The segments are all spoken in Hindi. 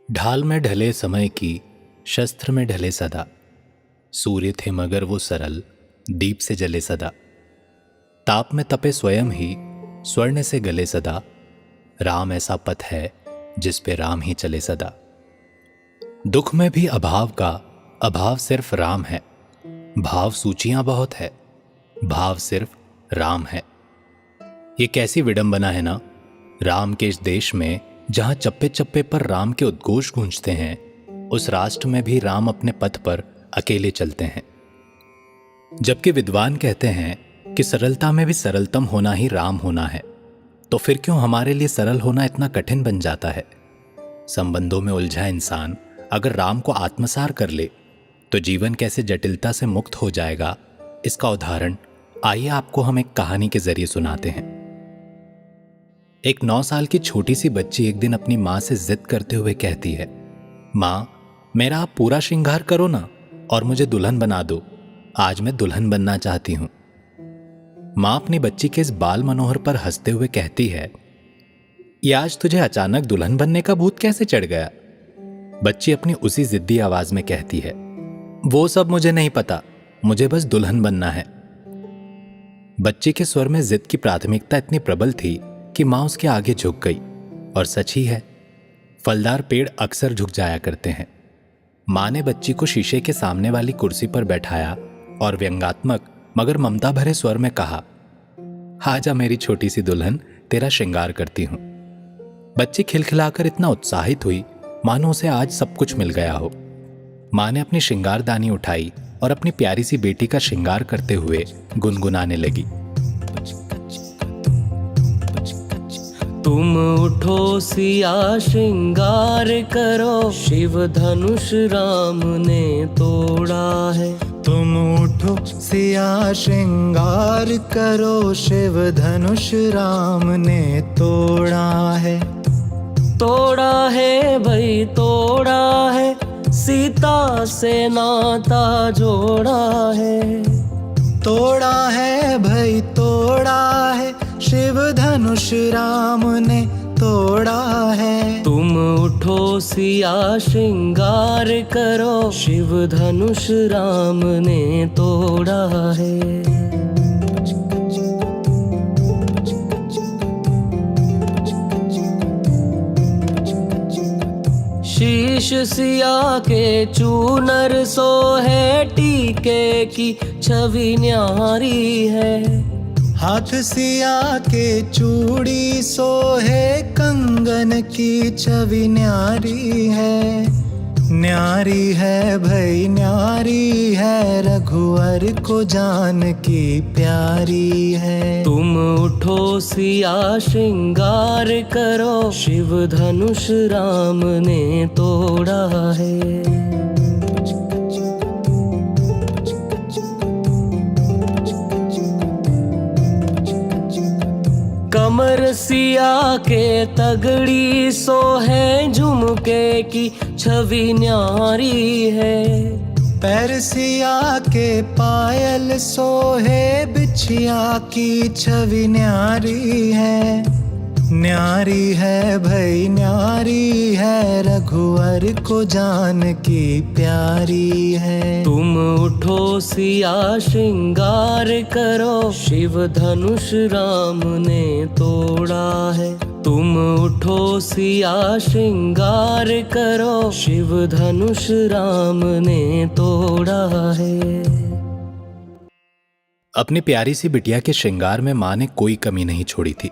ढाल में ढले समय की, शस्त्र में ढले सदा। सूर्य थे मगर वो सरल, दीप से जले सदा। ताप में तपे स्वयं ही, स्वर्ण से गले सदा। राम ऐसा पथ है जिस पे राम ही चले सदा। दुख में भी अभाव का, अभाव सिर्फ राम है। भाव सूचियां बहुत है, भाव सिर्फ राम है। ये कैसी विडंबना है ना, राम के इस देश में जहां चप्पे चप्पे पर राम के उद्घोष गूंजते हैं, उस राष्ट्र में भी राम अपने पथ पर अकेले चलते हैं। जबकि विद्वान कहते हैं कि सरलता में भी सरलतम होना ही राम होना है, तो फिर क्यों हमारे लिए सरल होना इतना कठिन बन जाता है? संबंधों में उलझा इंसान अगर राम को आत्मसार कर ले तो जीवन कैसे जटिलता से मुक्त हो जाएगा, इसका उदाहरण आइए आपको हम एक कहानी के जरिए सुनाते हैं। एक 9 साल की छोटी सी बच्ची एक दिन अपनी माँ से जिद करते हुए कहती है, माँ, मेरा आप पूरा श्रृंगार करो ना और मुझे दुल्हन बना दो। आज मैं दुल्हन बनना चाहती हूं। माँ अपनी बच्ची के इस बाल मनोहर पर हंसते हुए कहती है, ये आज तुझे अचानक दुल्हन बनने का भूत कैसे चढ़ गया? बच्ची अपनी उसी जिद्दी आवाज में कहती है, वो सब मुझे नहीं पता, मुझे बस दुल्हन बनना है। बच्ची के स्वर में जिद की प्राथमिकता इतनी प्रबल थी कि माँ उसके आगे झुक गई। और सच ही है, फलदार पेड़ अक्सर झुक जाया करते हैं। माँ ने बच्ची को शीशे के सामने वाली कुर्सी पर बैठाया और व्यंग्यात्मक मगर ममता भरे स्वर में कहा, आजा मेरी छोटी सी दुल्हन, तेरा श्रृंगार करती हूं। बच्ची खिलखिलाकर इतना उत्साहित हुई मानो उसे आज सब कुछ मिल गया हो। माँ ने अपनी श्रृंगारदानी उठाई और अपनी प्यारी सी बेटी का श्रृंगार करते हुए गुनगुनाने लगी, तुम उठो सिया श्रृंगार करो, शिव धनुष राम ने तोड़ा है। तुम उठो सिया श्रृंगार करो, शिव धनुष राम ने तोड़ा है। तोड़ा है भाई तोड़ा है, सीता से नाता जोड़ा है। तोड़ा है भाई तोड़ा है, शिव धनुष राम ने तोड़ा है। तुम उठो सिया श्रृंगार करो, शिव धनुष राम ने तोड़ा है। शीश सिया के चूनर सो है, टीके की छवि न्यारी है। हाथ सिया के चूड़ी सोहे, कंगन की छवि न्यारी है। न्यारी है भाई न्यारी है, रघुवर को जान की प्यारी है। तुम उठो सिया श्रृंगार करो, शिव धनुष राम ने तोड़ा है। कमर सिया के तगड़ी सो है, झुमके की छवि न्यारी है। पैर सिया के पायल सोहे, बिछिया की छवि न्यारी है। न्यारी है भाई न्यारी है, रघुवर को जान की प्यारी है। तुम उठो सिया श्रृंगार करो, शिव धनुष राम ने तोड़ा है। तुम उठो सिया श्रृंगार करो, शिव धनुष राम ने तोड़ा है। अपनी प्यारी सी बिटिया के श्रृंगार में माँ ने कोई कमी नहीं छोड़ी थी।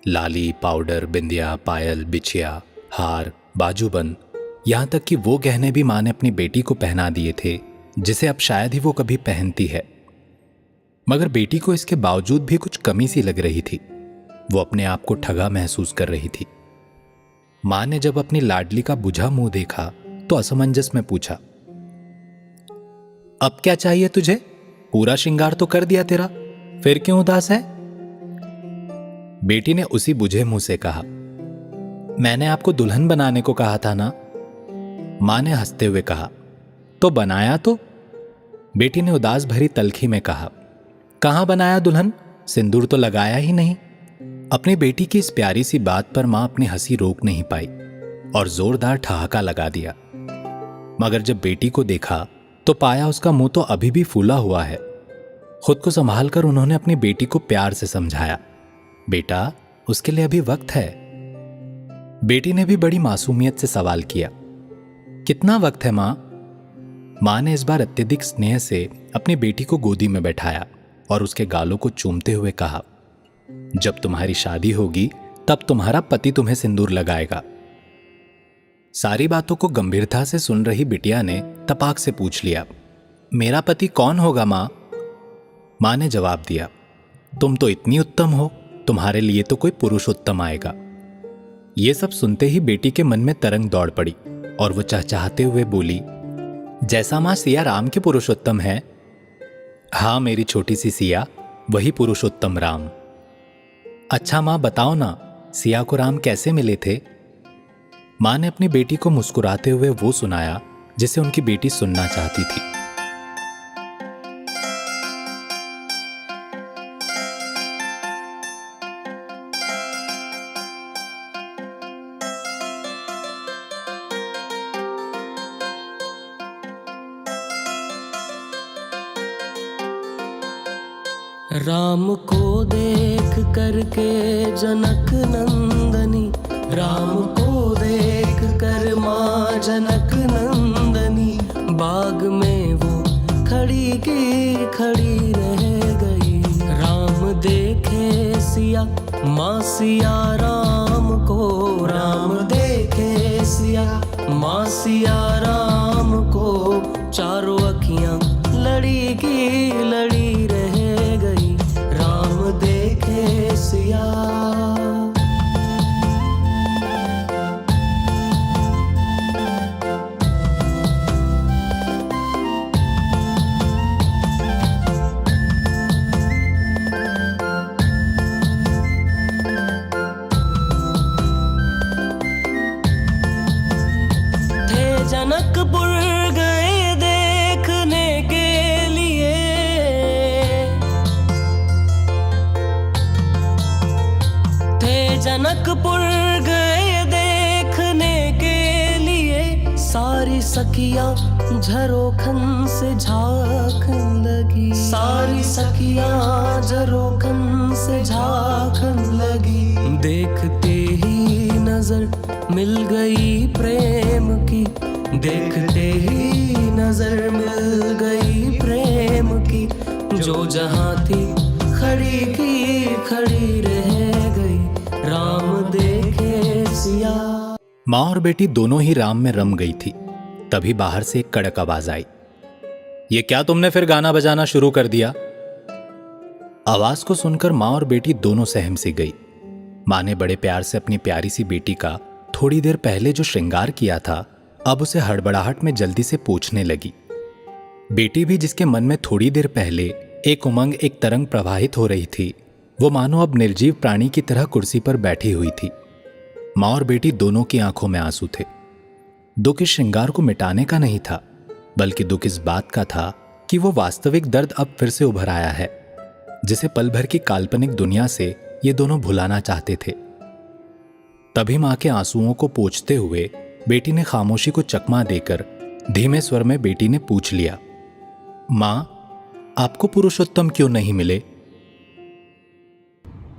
लाली, पाउडर, बिंदिया, पायल, बिछिया, हार, बाजूबंद, यहां तक कि वो गहने भी माँ ने अपनी बेटी को पहना दिए थे जिसे अब शायद ही वो कभी पहनती है। मगर बेटी को इसके बावजूद भी कुछ कमी सी लग रही थी। वो अपने आप को ठगा महसूस कर रही थी। माँ ने जब अपनी लाडली का बुझा मुंह देखा तो असमंजस में पूछा, अब क्या चाहिए तुझे? पूरा श्रृंगार तो कर दिया तेरा, फिर क्यों उदास है? बेटी ने उसी बुझे मुंह से कहा, मैंने आपको दुल्हन बनाने को कहा था ना। मां ने हंसते हुए कहा, तो बनाया तो? बेटी ने उदास भरी तलखी में कहा, कहां बनाया दुल्हन, सिंदूर तो लगाया ही नहीं। अपनी बेटी की इस प्यारी सी बात पर मां अपनी हंसी रोक नहीं पाई और जोरदार ठहाका लगा दिया। मगर जब बेटी को देखा तो पाया उसका मुंह तो अभी भी फूला हुआ है। खुद को संभाल कर उन्होंने अपनी बेटी को प्यार से समझाया, बेटा उसके लिए अभी वक्त है। बेटी ने भी बड़ी मासूमियत से सवाल किया, कितना वक्त है मां? मां ने इस बार अत्यधिक स्नेह से अपनी बेटी को गोदी में बैठाया और उसके गालों को चूमते हुए कहा, जब तुम्हारी शादी होगी तब तुम्हारा पति तुम्हें सिंदूर लगाएगा। सारी बातों को गंभीरता से सुन रही बिटिया ने तपाक से पूछ लिया, मेरा पति कौन होगा मां? मां ने जवाब दिया, तुम तो इतनी उत्तम हो, तुम्हारे लिए तो कोई पुरुषोत्तम आएगा। ये सब सुनते ही बेटी के मन में तरंग दौड़ पड़ी और वो चहचहाते हुए बोली, जैसा मां सिया राम के पुरुषोत्तम है। हाँ मेरी छोटी सी सिया, वही पुरुषोत्तम राम। अच्छा मां बताओ ना, सिया को राम कैसे मिले थे? मां ने अपनी बेटी को मुस्कुराते हुए वो सुनाया जिसे उनकी बेटी सुनना चाहती थी। राम को देख करके जनक नंदनी, राम को देख कर माँ जनक नंदनी, बाग में वो खड़ी की खड़ी रह गई। राम देखे सिया माँ सिया राम को, राम देखे सिया माँ सिया राम को, चारों अखियाँ लड़ी की लड़ी रह गई। राम देखे सिया। जनकपुर गए देखने के लिए, थे जनकपुर गए देखने के लिए, सारी सखियां झरोखन से झांकन लगी, सारी सखियां झरोखन से झांकन लगी। देखते ही नजर मिल गई प्रेम की, देखते ही नजर मिल गई प्रेम की, जो जहां थी खड़ी की खड़ी रह गई। राम देखे सिया। माँ और बेटी दोनों ही राम में रम गई थी। तभी बाहर से एक कड़क आवाज आई, ये क्या तुमने फिर गाना बजाना शुरू कर दिया? आवाज को सुनकर माँ और बेटी दोनों सहम सी गई। माँ ने बड़े प्यार से अपनी प्यारी सी बेटी का थोड़ी देर पहले जो श्रृंगार किया था, अब उसे हड़बड़ाहट में जल्दी से पूछने लगी। बेटी भी, जिसके मन में थोड़ी देर पहले एक उमंग, एक तरंग प्रवाहित हो रही थी, वो मानो अब निर्जीव प्राणी की तरह कुर्सी पर बैठी हुई थी। माँ और बेटी दोनों की आंखों में आंसू थे। दुख इस श्रृंगार को मिटाने का नहीं था, बल्कि दुख इस बात का था कि वो वास्तविक दर्द अब फिर से उभर आया है, जिसे पल भर की काल्पनिक दुनिया से ये दोनों भुलाना चाहते थे। तभी माँ के आंसुओं को पोंछते हुए बेटी ने खामोशी को चकमा देकर धीमे स्वर में बेटी ने पूछ लिया, माँ आपको पुरुषोत्तम क्यों नहीं मिले?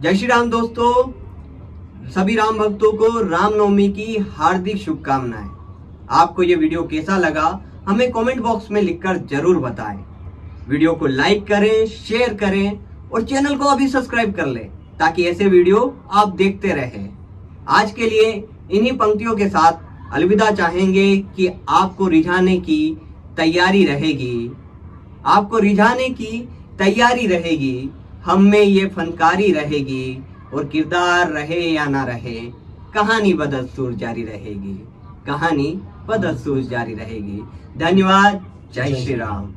जय श्री राम दोस्तों, सभी राम भक्तों को रामनवमी की हार्दिक शुभकामनाएं। आपको ये वीडियो कैसा लगा हमें कमेंट बॉक्स में लिखकर जरूर बताएं। वीडियो को लाइक करें, शेयर करें और चैनल को अभी सब्सक्राइब कर लें ताकि ऐसे वीडियो आप देखते रहें। आज के लिए इन्हीं पंक्तियों के साथ अलविदा चाहेंगे कि आपको रिझाने की तैयारी रहेगी, आपको रिझाने की तैयारी रहेगी, हम में ये फनकारी रहेगी और किरदार रहे या ना रहे, कहानी बदस्तूर जारी रहेगी, कहानी बदस्तूर जारी रहेगी। धन्यवाद। जय श्री राम।